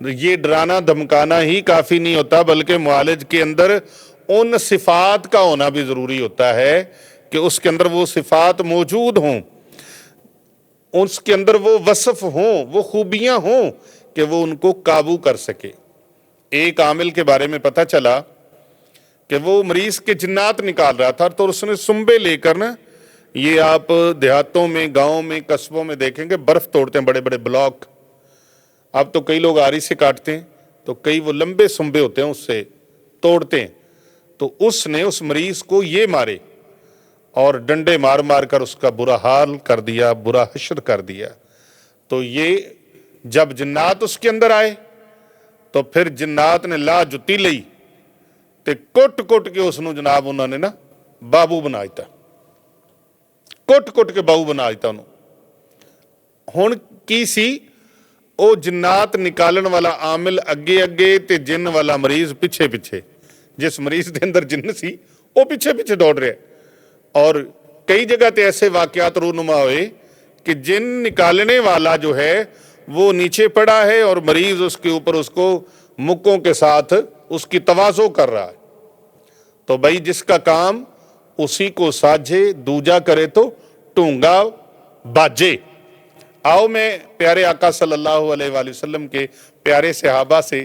یہ ڈرانا دھمکانا ہی کافی نہیں ہوتا، بلکہ معالج کے اندر ان صفات کا ہونا بھی ضروری ہوتا ہے کہ اس کے اندر وہ صفات موجود ہوں، اس کے اندر وہ وصف ہوں، وہ خوبیاں ہوں کہ وہ ان کو قابو کر سکے۔ ایک عامل کے بارے میں پتہ چلا کہ وہ مریض کے جنات نکال رہا تھا، تو اس نے سنبے لے کر نا، یہ آپ دیہاتوں میں، گاؤں میں، قصبوں میں دیکھیں گے، برف توڑتے ہیں، بڑے بڑے بلاک۔ اب تو کئی لوگ آری سے کاٹتے ہیں، تو کئی وہ لمبے سنبے ہوتے ہیں، اس سے توڑتے ہیں۔ تو اس نے اس مریض کو یہ مارے اور ڈنڈے مار مار کر اس کا برا حال کر دیا، برا حشر کر دیا۔ تو یہ جب جنات اس کے اندر آئے تو پھر جنات نے لا جتی لئی تے کٹ کٹ کے اس نو جناب انہوں نے نا بابو بنا دیتا، کٹ کٹ کے بابو بنا دیتا انہوں۔ ہن کی سی، او جنات نکالن والا عامل اگے اگے تے جن والا مریض پیچھے پیچھے، جس مریض دے اندر جن سی وہ پیچھے پیچھے دوڑ رہے۔ اور کئی جگہ تے ایسے واقعات رونما ہوئے کہ جن نکالنے والا جو ہے وہ نیچے پڑا ہے اور مریض اس کے اوپر اس کو مکوں کے ساتھ اس کی تواضع کر رہا ہے۔ تو بھائی جس کا کام اسی کو ساجھے، دوجا کرے تو ٹونگا باجے۔ آؤ میں پیارے آقا صلی اللہ علیہ وآلہ وسلم کے پیارے صحابہ سے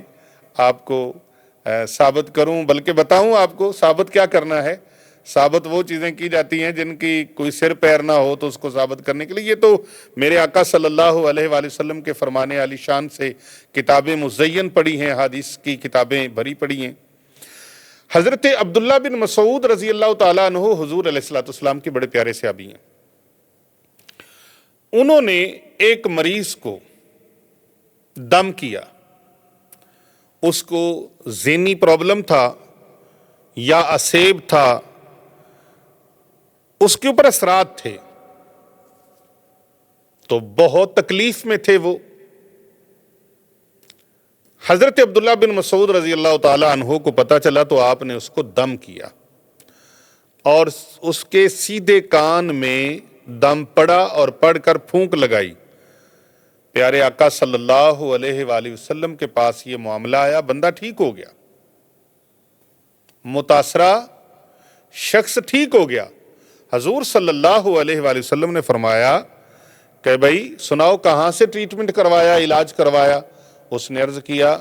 آپ کو ثابت کروں، بلکہ بتاؤں آپ کو ثابت کیا کرنا ہے۔ ثابت وہ چیزیں کی جاتی ہیں جن کی کوئی سر پیر نہ ہو تو اس کو ثابت کرنے کے لیے۔ یہ تو میرے آقا صلی اللہ علیہ وآلہ وسلم کے فرمانے عالی شان سے کتابیں مزین پڑھی ہیں، حدیث کی کتابیں بھری پڑھی ہیں۔ حضرت عبداللہ بن مسعود رضی اللہ تعالیٰ عنہ حضور علیہ السلام کے بڑے پیارے صحابی ہیں۔ انہوں نے ایک مریض کو دم کیا، اس کو ذہنی پرابلم تھا یا اسیب تھا، اس کے اوپر اثرات تھے، تو بہت تکلیف میں تھے وہ۔ حضرت عبداللہ بن مسعود رضی اللہ تعالیٰ عنہ کو پتہ چلا تو آپ نے اس کو دم کیا اور اس کے سیدھے کان میں دم پڑا اور پڑھ کر پھونک لگائی۔ پیارے آقا صلی اللہ علیہ وآلہ وسلم کے پاس یہ معاملہ آیا، بندہ ٹھیک ہو گیا، متاثرہ شخص ٹھیک ہو گیا۔ حضور صلی اللہ علیہ وآلہ وسلم نے فرمایا کہ بھائی سناؤ کہاں سے ٹریٹمنٹ کروایا، علاج کروایا؟ اس نے عرض کیا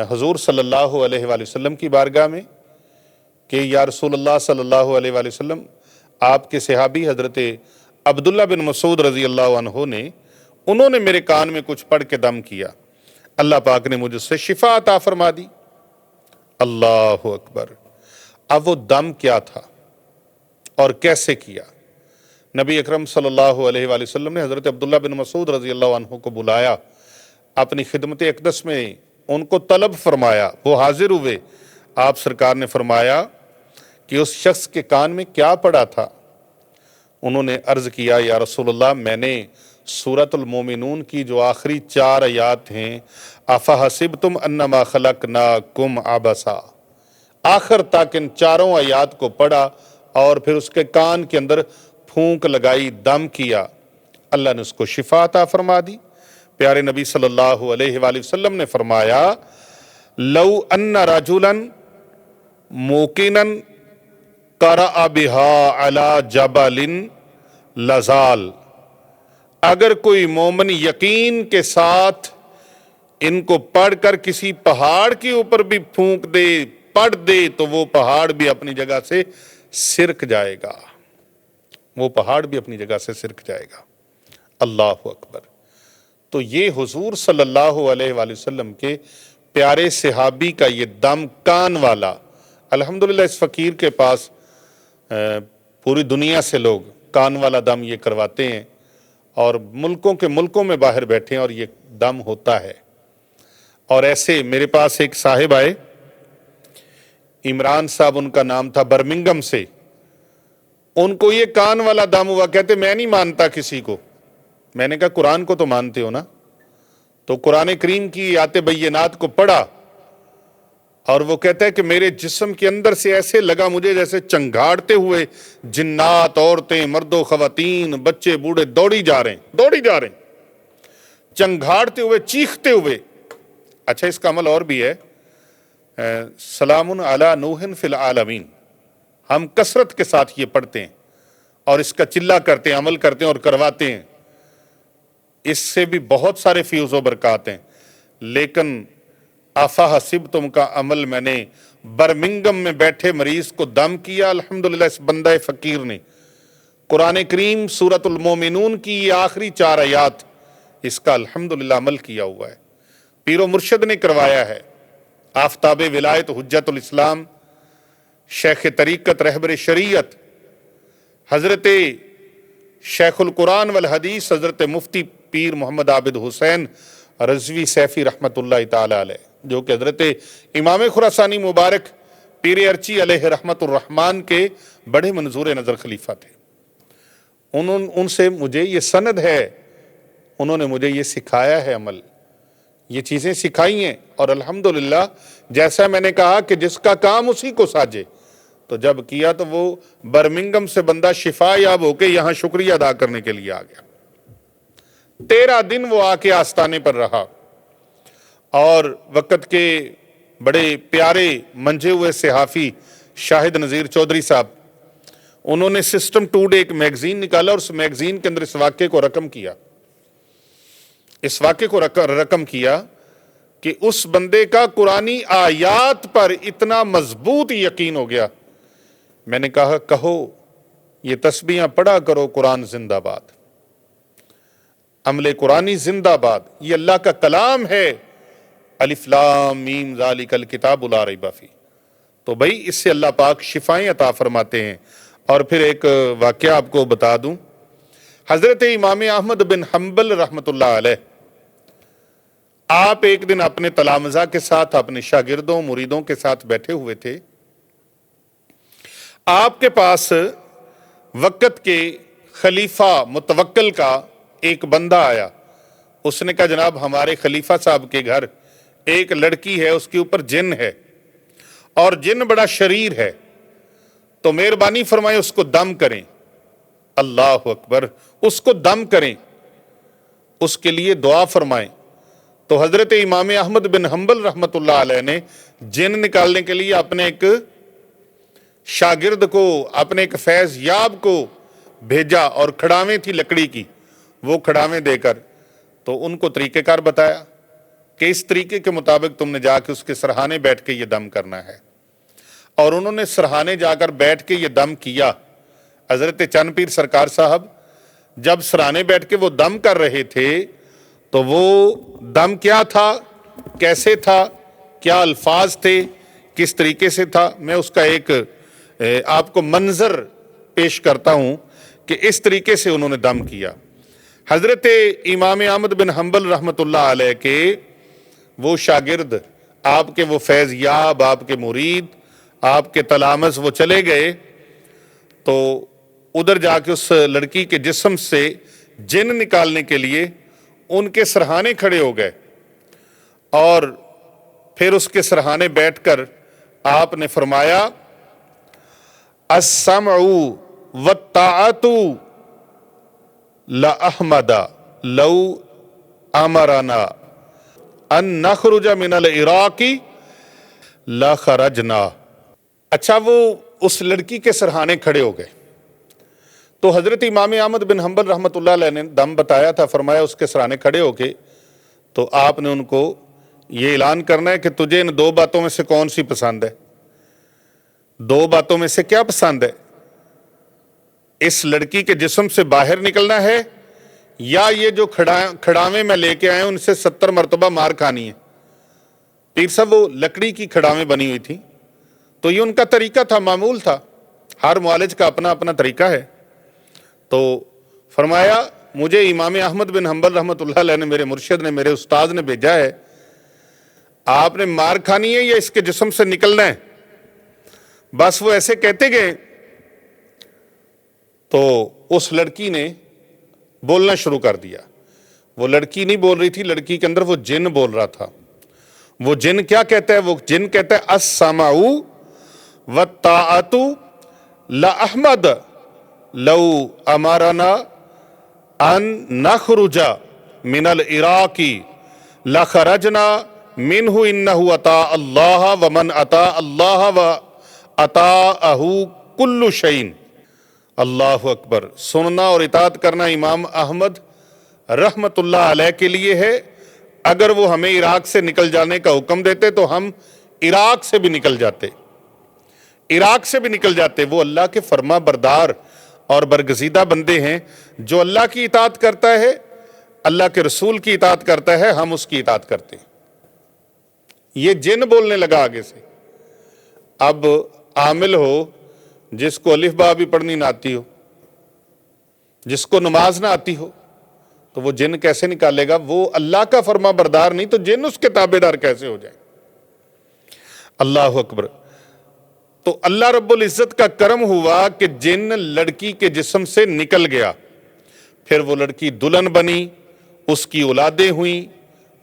حضور صلی اللہ علیہ وآلہ وسلم کی بارگاہ میں کہ یا رسول اللہ صلی اللہ علیہ وآلہ وسلم، آپ کے صحابی حضرت عبداللہ بن مسعود رضی اللہ عنہ نے، انہوں نے میرے کان میں کچھ پڑھ کے دم کیا، اللہ پاک نے مجھ سے شفا عطا فرما دی۔ اللہ اکبر۔ اب وہ دم کیا تھا اور کیسے کیا؟ نبی اکرم صلی اللہ علیہ وآلہ وسلم نے حضرت عبداللہ بن مسعود رضی اللہ عنہ کو بلایا، اپنی خدمت اقدس میں ان کو طلب فرمایا، وہ حاضر ہوئے۔ آپ سرکار نے فرمایا کہ اس شخص کے کان میں کیا پڑا تھا؟ انہوں نے عرض کیا یا رسول اللہ، میں نے سورۃ المومنون کی جو آخری 4 آیات ہیں، افحسبتم انما خلقناکم عبثا، آخر تک ان 4 آیات کو پڑھا اور پھر اس کے کان کے اندر پھونک لگائی، دم کیا، اللہ نے اس کو شفا عطا فرما دی۔ پیارے نبی صلی اللہ علیہ وآلہ وسلم نے فرمایا لو ان رجلا موقنا قرأ بها على جبل لزال، اگر کوئی مومن یقین کے ساتھ ان کو پڑھ کر کسی پہاڑ کے اوپر بھی پھونک دے، پڑھ دے، تو وہ پہاڑ بھی اپنی جگہ سے سرک جائے گا، وہ پہاڑ بھی اپنی جگہ سے سرک جائے گا۔ اللہ اکبر۔ تو یہ حضور صلی اللہ علیہ وآلہ وسلم کے پیارے صحابی کا یہ دم کان والا، الحمدللہ اس فقیر کے پاس پوری دنیا سے لوگ کان والا دم یہ کرواتے ہیں، اور ملکوں میں باہر بیٹھے ہیں اور یہ دم ہوتا ہے۔ اور ایسے میرے پاس ایک صاحب آئے، عمران صاحب ان کا نام تھا، برمنگم سے، ان کو یہ کان والا دم ہوا، کہتے میں نہیں مانتا کسی کو۔ میں نے کہا قرآن کو تو مانتے ہو نا؟ تو قرآن کریم کی آیات بینات کو پڑھا اور وہ کہتا ہے کہ میرے جسم کے اندر سے ایسے لگا مجھے جیسے چنگھاڑتے ہوئے جنات، عورتیں، مرد و خواتین، بچے بوڑھے دوڑی جا رہے ہیں، چنگھاڑتے ہوئے، چیختے ہوئے اچھا اس کا عمل اور بھی ہے، سلام علی نوح فی العالمین، ہم کثرت کے ساتھ یہ پڑھتے ہیں اور اس کا چلہ کرتے ہیں، عمل کرتے ہیں اور کرواتے ہیں، اس سے بھی بہت سارے فیوز و برکات ہیں۔ لیکن افحسبتم کا عمل میں نے برمنگم میں بیٹھے مریض کو دم کیا، الحمدللہ اس بندہ فقیر نے قرآن کریم سورۃ المومنون کی یہ آخری 4 آیات، اس کا الحمدللہ عمل کیا ہوا ہے، پیر و مرشد نے کروایا ہے، آفتاب ولایت حجت الاسلام، شیخ طریقت رہبر شریعت حضرت شیخ القرآن والحدیث حضرت مفتی پیر محمد عابد حسین رضوی سیفی رحمۃ اللہ تعالی علیہ، جو کہ حضرت امام خراسانی مبارک پیر ارچی علیہ رحمت الرحمن کے بڑے منظور نظر خلیفہ تھے۔ ان سے مجھے یہ سند ہے، انہوں نے مجھے یہ سکھایا ہے، عمل یہ چیزیں سکھائی ہیں، اور الحمدللہ جیسا میں نے کہا کہ جس کا کام اسی کو ساجے، تو جب کیا تو وہ برمنگم سے بندہ شفا یاب ہو کے یہاں شکریہ ادا کرنے کے لیے آ گیا۔ 13 دن وہ آ کے آستانے پر رہا، اور وقت کے بڑے پیارے منجھے ہوئے صحافی شاہد نذیر چودھری صاحب، انہوں نے سسٹم ٹوڈے ایک میگزین نکالا، اور اس میگزین کے اندر اس واقعے کو رقم کیا، اس واقعے کو رقم کیا کہ اس بندے کا قرآنی آیات پر اتنا مضبوط یقین ہو گیا، میں نے کہا کہو یہ تسبیحاں پڑھا کرو، قرآن زندہ باد، عمل قرآنی زندہ باد، یہ اللہ کا کلام ہے، الف لام میم ذالک الکتاب لا ریب فیہ۔ تو بھائی اس سے اللہ پاک شفائیں عطا فرماتے ہیں۔ اور پھر ایک واقعہ آپ کو بتا دوں، حضرت امام احمد بن حنبل رحمۃ اللہ علیہ، آپ ایک دن اپنے تلامذہ کے ساتھ، اپنے شاگردوں مریدوں کے ساتھ بیٹھے ہوئے تھے، آپ کے پاس وقت کے خلیفہ متوکل کا ایک بندہ آیا، اس نے کہا جناب ہمارے خلیفہ صاحب کے گھر ایک لڑکی ہے، اس کے اوپر جن ہے، اور جن بڑا شریر ہے، تو مہربانی فرمائے اس کو دم کریں۔ اللہ اکبر، اس کو دم کریں، اس کے لیے دعا فرمائیں۔ تو حضرت امام احمد بن حنبل رحمۃ اللہ علیہ نے جن نکالنے کے لیے اپنے ایک شاگرد کو، اپنے ایک فیض یاب کو بھیجا، اور کھڑاویں تھی لکڑی کی، وہ کھڑاویں دے کر تو ان کو طریقہ کار بتایا کہ اس طریقے کے مطابق تم نے جا کے اس کے سرہانے بیٹھ کے یہ دم کرنا ہے، اور انہوں نے سرہانے جا کر بیٹھ کے یہ دم کیا۔ حضرت چند پیر سرکار صاحب جب سرہانے بیٹھ کے وہ دم کر رہے تھے، تو وہ دم کیا تھا، کیسے تھا، کیا الفاظ تھے، کس طریقے سے تھا، میں اس کا ایک آپ کو منظر پیش کرتا ہوں کہ اس طریقے سے انہوں نے دم کیا۔ حضرت امام احمد بن حنبل رحمۃ اللہ علیہ کے وہ شاگرد، آپ کے وہ فیض یاب، آپ کے مرید، آپ کے تلامذ، وہ چلے گئے، تو ادھر جا کے اس لڑکی کے جسم سے جن نکالنے کے لیے ان کے سرہانے کھڑے ہو گئے، اور پھر اس کے سرہانے بیٹھ کر آپ نے فرمایا السمع والطاعت لأحمد لو امرنا ان نخرج من العراق لخرجنا۔ اچھا وہ اس لڑکی کے سرہانے کھڑے ہو گئے، تو حضرت امام احمد بن حنبل رحمۃ اللہ علیہ نے دم بتایا تھا، فرمایا اس کے سرانے کھڑے ہو کے تو آپ نے ان کو یہ اعلان کرنا ہے کہ تجھے ان 2 باتوں میں سے کون سی پسند ہے؟ 2 باتوں میں سے کیا پسند ہے؟ اس لڑکی کے جسم سے باہر نکلنا ہے، یا یہ جو کھڑاویں میں لے کے آئے ان سے 70 مرتبہ مار کھانی ہے؟ پیر صاحب وہ لکڑی کی کھڑاویں بنی ہوئی تھی، تو یہ ان کا طریقہ تھا، معمول تھا، ہر معالج کا اپنا اپنا طریقہ ہے۔ تو فرمایا مجھے امام احمد بن حنبل رحمۃ اللہ علیہ نے، میرے مرشد نے، میرے استاد نے بھیجا ہے، آپ نے مار کھانی ہے یا اس کے جسم سے نکلنا ہے؟ بس وہ ایسے کہتے گئے، تو اس لڑکی نے بولنا شروع کر دیا۔ وہ لڑکی نہیں بول رہی تھی، لڑکی کے اندر وہ جن بول رہا تھا۔ وہ جن کیا کہتا ہے؟ وہ جن کہتا ہے السمع والطاعت لأحمد لو امرنا ان نخرج من العراق لخرجنا منہ انہ اطاع اللہ ومن اطاع اللہ و اطاعہ کل شیء۔ اللہ اکبر۔ سننا اور اطاعت کرنا امام احمد رحمت اللہ علیہ کے لیے ہے۔ اگر وہ ہمیں عراق سے نکل جانے کا حکم دیتے تو ہم عراق سے بھی نکل جاتے، عراق سے بھی نکل جاتے۔ وہ اللہ کے فرما بردار اور برگزیدہ بندے ہیں۔ جو اللہ کی اطاعت کرتا ہے، اللہ کے رسول کی اطاعت کرتا ہے، ہم اس کی اطاعت کرتے ہیں۔ یہ جن بولنے لگا آگے سے۔ اب عامل ہو جس کو الف با بھی پڑھنی نہ آتی ہو، جس کو نماز نہ آتی ہو، تو وہ جن کیسے نکالے گا؟ وہ اللہ کا فرما بردار نہیں تو جن اس کے تابع دار کیسے ہو جائیں؟ اللہ اکبر۔ تو اللہ رب العزت کا کرم ہوا کہ جن لڑکی کے جسم سے نکل گیا، پھر وہ لڑکی دلہن بنی، اس کی اولادیں ہوئیں،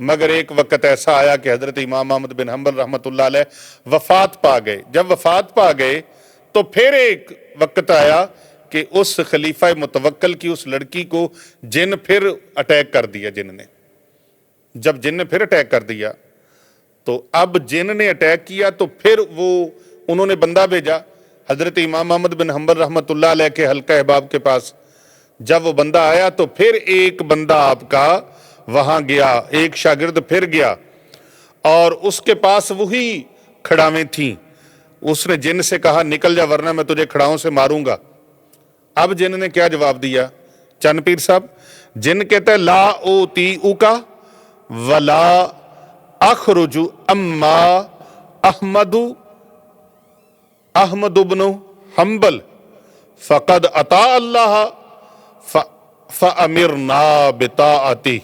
مگر ایک وقت ایسا آیا کہ حضرت امام احمد بن حنبل رحمۃ اللہ علیہ وفات پا گئے۔ جب وفات پا گئے تو پھر ایک وقت آیا کہ اس خلیفہ متوکل کی اس لڑکی کو جن پھر اٹیک کر دیا۔ جن نے جب جن نے پھر اٹیک کر دیا تو اب جن نے اٹیک کیا تو پھر انہوں نے بندہ بھیجا حضرت امام احمد بن حنبل رحمۃ اللہ علیہ کے حلقہ احباب کے پاس۔ جب وہ بندہ آیا تو پھر ایک بندہ آپ کا وہاں گیا، ایک شاگرد پھر گیا اور اس کے پاس وہی کھڑاویں تھیں۔ اس نے جن سے کہا نکل جا ورنہ میں تجھے کھڑاؤں سے ماروں گا۔ اب جن نے کیا جواب دیا؟ چند پیر صاحب، جن کہتا ہے لا اوتیعک ولا اخرج اما احمد بن حنبل فقد اطاع اللہ فامرنا بطاعتہ۔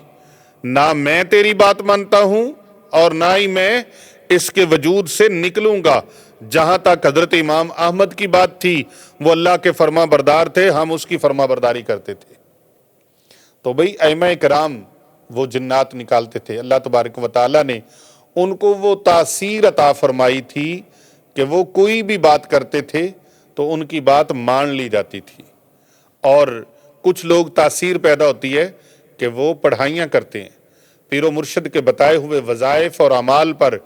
نہ میں تیری بات مانتا ہوں اور نہ ہی میں اس کے وجود سے نکلوں گا۔ جہاں تک حضرت امام احمد کی بات تھی وہ اللہ کے فرما بردار تھے، ہم اس کی فرما برداری کرتے تھے۔ تو بھئی ائمہ کرام وہ جنات نکالتے تھے۔ اللہ تبارک و تعالیٰ نے ان کو وہ تاثیر عطا فرمائی تھی کہ وہ کوئی بھی بات کرتے تھے تو ان کی بات مان لی جاتی تھی۔ اور کچھ لوگ تاثیر پیدا ہوتی ہے کہ وہ پڑھائیاں کرتے ہیں، پیر و مرشد کے بتائے ہوئے وظائف اور اعمال پر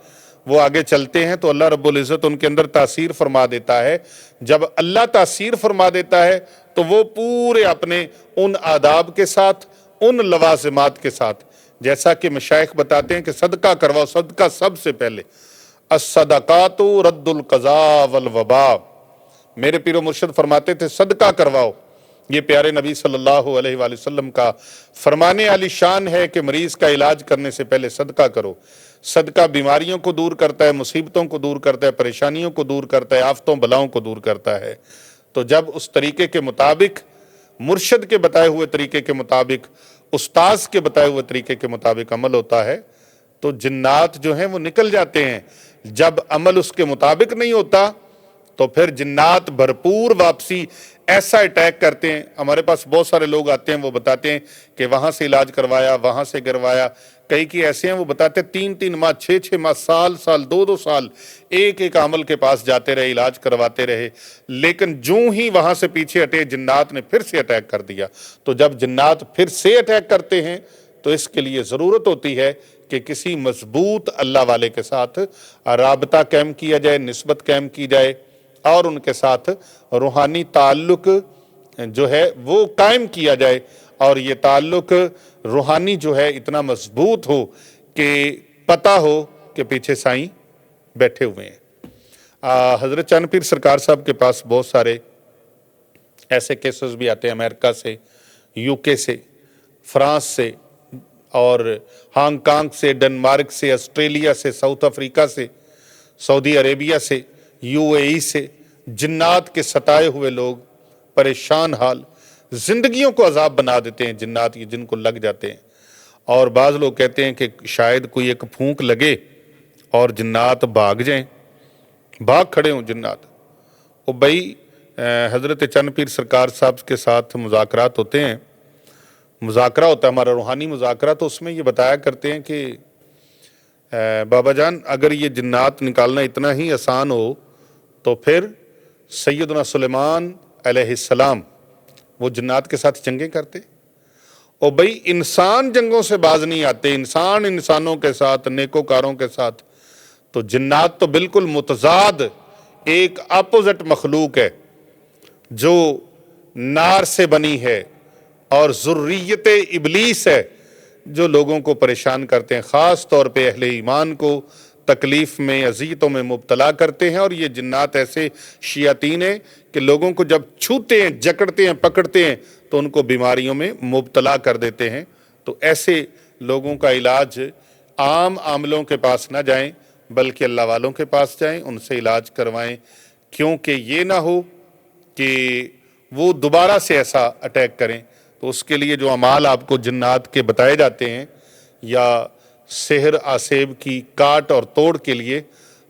وہ آگے چلتے ہیں تو اللہ رب العزت ان کے اندر تاثیر فرما دیتا ہے۔ جب اللہ تاثیر فرما دیتا ہے تو وہ پورے اپنے ان آداب کے ساتھ، ان لوازمات کے ساتھ، جیسا کہ مشائخ بتاتے ہیں کہ صدقہ کرواؤ، صدقہ سب سے پہلے، الصدقات رد القضاء والوباء۔ میرے پیر و مرشد فرماتے تھے صدقہ کرواؤ۔ یہ پیارے نبی صلی اللہ علیہ وآلہ وسلم کا فرمانے علی شان ہے کہ مریض کا علاج کرنے سے پہلے صدقہ کرو۔ صدقہ بیماریوں کو دور کرتا ہے، مصیبتوں کو دور کرتا ہے، پریشانیوں کو دور کرتا ہے، آفتوں بلاؤں کو دور کرتا ہے۔ تو جب اس طریقے کے مطابق، مرشد کے بتائے ہوئے طریقے کے مطابق، استاذ کے بتائے ہوئے طریقے کے مطابق عمل ہوتا ہے تو جنات جو ہیں وہ نکل جاتے ہیں۔ جب عمل اس کے مطابق نہیں ہوتا تو پھر جنات بھرپور واپسی ایسا اٹیک کرتے ہیں۔ ہمارے پاس بہت سارے لوگ آتے ہیں، وہ بتاتے ہیں کہ وہاں سے علاج کروایا، وہاں سے کروایا۔ کئی کی ایسے ہیں وہ بتاتے ہیں 3 ماہ، 6 ماہ، سال 2 سال ایک عامل کے پاس جاتے رہے، علاج کرواتے رہے، لیکن جو ہی وہاں سے پیچھے ہٹے جنات نے پھر سے اٹیک کر دیا۔ تو جب جنات پھر سے اٹیک کرتے ہیں تو اس کے لیے ضرورت ہوتی ہے کہ کسی مضبوط اللہ والے کے ساتھ رابطہ قائم کیا جائے، نسبت قائم کی جائے اور ان کے ساتھ روحانی تعلق جو ہے وہ قائم کیا جائے، اور یہ تعلق روحانی جو ہے اتنا مضبوط ہو کہ پتہ ہو کہ پیچھے سائیں بیٹھے ہوئے ہیں۔ حضرت چند پیر سرکار صاحب کے پاس بہت سارے ایسے کیسز بھی آتے ہیں، امریکہ سے، UK سے، فرانس سے اور ہانگ کانگ سے، ڈنمارک سے، آسٹریلیا سے، ساؤتھ افریقہ سے، سعودی عربیہ سے، UAE سے، جنات کے ستائے ہوئے لوگ پریشان حال، زندگیوں کو عذاب بنا دیتے ہیں جنات، یہ جن کو لگ جاتے ہیں۔ اور بعض لوگ کہتے ہیں کہ شاید کوئی ایک پھونک لگے اور جنات بھاگ جائیں، بھاگ کھڑے ہوں جنات۔ وہ بھائی حضرت چند پیر سرکار صاحب کے ساتھ مذاکرات ہوتے ہیں، مذاکرہ ہوتا ہے ہمارا روحانی مذاکرہ، تو اس میں یہ بتایا کرتے ہیں کہ بابا جان اگر یہ جنات نکالنا اتنا ہی آسان ہو تو پھر سیدنا سلیمان علیہ السلام وہ جنات کے ساتھ جنگیں کرتے۔ اور بھائی انسان جنگوں سے باز نہیں آتے، انسان انسانوں کے ساتھ، نیکوکاروں کے ساتھ، تو جنات تو بالکل متضاد ایک اپوزٹ مخلوق ہے جو نار سے بنی ہے اور ذریت ابلیس ہے، جو لوگوں کو پریشان کرتے ہیں، خاص طور پہ اہل ایمان کو تکلیف میں، اذیتوں میں مبتلا کرتے ہیں۔ اور یہ جنات ایسے شیاطین ہیں کہ لوگوں کو جب چھوتے ہیں، جکڑتے ہیں، پکڑتے ہیں تو ان کو بیماریوں میں مبتلا کر دیتے ہیں۔ تو ایسے لوگوں کا علاج عام عاملوں کے پاس نہ جائیں بلکہ اللہ والوں کے پاس جائیں، ان سے علاج کروائیں، کیونکہ یہ نہ ہو کہ وہ دوبارہ سے ایسا اٹیک کریں۔ تو اس کے لیے جو اعمال آپ کو جنات کے بتائے جاتے ہیں یا سحر آسیب کی کاٹ اور توڑ کے لیے،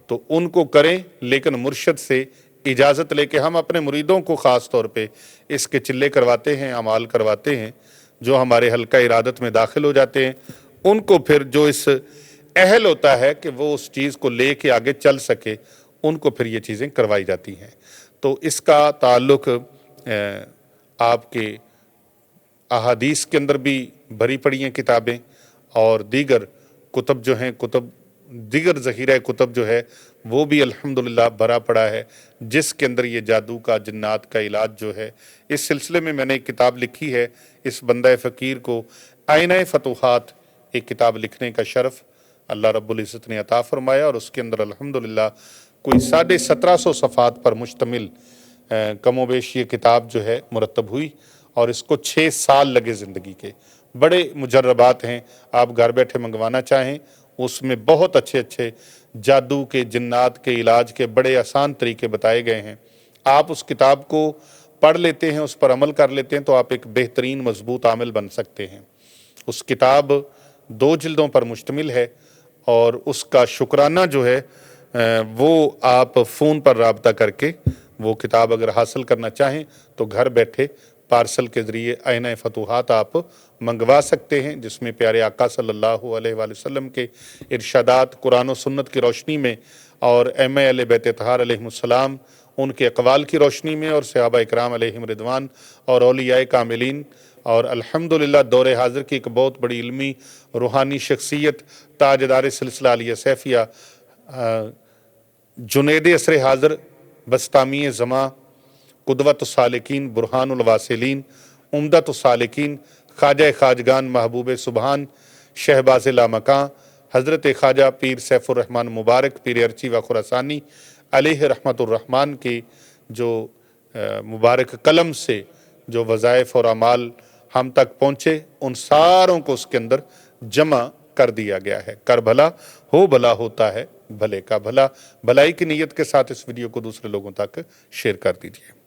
تو ان کو کریں، لیکن مرشد سے اجازت لے کے۔ ہم اپنے مریدوں کو خاص طور پہ اس کے چلے کرواتے ہیں، اعمال کرواتے ہیں، جو ہمارے حلقہ ارادت میں داخل ہو جاتے ہیں۔ ان کو پھر جو اس اہل ہوتا ہے کہ وہ اس چیز کو لے کے آگے چل سکے، ان کو پھر یہ چیزیں کروائی جاتی ہیں۔ تو اس کا تعلق آپ کے احادیث کے اندر بھی بھری پڑی ہیں کتابیں، اور دیگر کتب جو ہیں، دیگر ذخیرہ کتب جو ہے وہ بھی الحمدللہ بھرا پڑا ہے، جس کے اندر یہ جادو کا، جنات کا علاج جو ہے۔ اس سلسلے میں میں نے ایک کتاب لکھی ہے، اس بندہ فقیر کو آئینہ فتوحات ایک کتاب لکھنے کا شرف اللہ رب العزت نے عطا فرمایا، اور اس کے اندر الحمدللہ کوئی 1750 صفحات پر مشتمل کم و بیش یہ کتاب جو ہے مرتب ہوئی، اور اس کو 6 سال لگے زندگی کے۔ بڑے مجربات ہیں، آپ گھر بیٹھے منگوانا چاہیں، اس میں بہت اچھے اچھے جادو کے، جنات کے علاج کے بڑے آسان طریقے بتائے گئے ہیں۔ آپ اس کتاب کو پڑھ لیتے ہیں، اس پر عمل کر لیتے ہیں، تو آپ ایک بہترین مضبوط عامل بن سکتے ہیں۔ اس کتاب 2 جلدوں پر مشتمل ہے، اور اس کا شکرانہ جو ہے وہ آپ فون پر رابطہ کر کے وہ کتاب اگر حاصل کرنا چاہیں تو گھر بیٹھے پارسل کے ذریعے آئینہ فتوحات آپ منگوا سکتے ہیں، جس میں پیارے آقا صلی اللہ علیہ وآلہ وسلم کے ارشادات قرآن و سنت کی روشنی میں، اور ائمہ اہل بیت اطہار علیہم السلام ان کے اقوال کی روشنی میں، اور صحابہ اکرام علیہم رضوان اور اولیاء کاملین، اور الحمدللہ دور حاضر کی ایک بہت بڑی علمی روحانی شخصیت تاجدار سلسلہ علیہ سیفیہ جنید عصر حاضر، بسطامی زماں، قدوۃ السالکین، برہان الواصلین، عمدۃ السالکین، خواجہ خواجگان، محبوب سبحان، شہباز لامکاں، حضرت خواجہ پیر سیف الرحمن مبارک، پیر ارچی و خراسانی علیہ رحمت الرحمن کی جو مبارک قلم سے جو وظائف اور اعمال ہم تک پہنچے، ان ساروں کو اس کے اندر جمع کر دیا گیا ہے۔ کر بھلا ہو بھلا ہوتا ہے بھلے کا بھلا۔ بھلائی کی نیت کے ساتھ اس ویڈیو کو دوسرے لوگوں تک شیئر کر دیجیے۔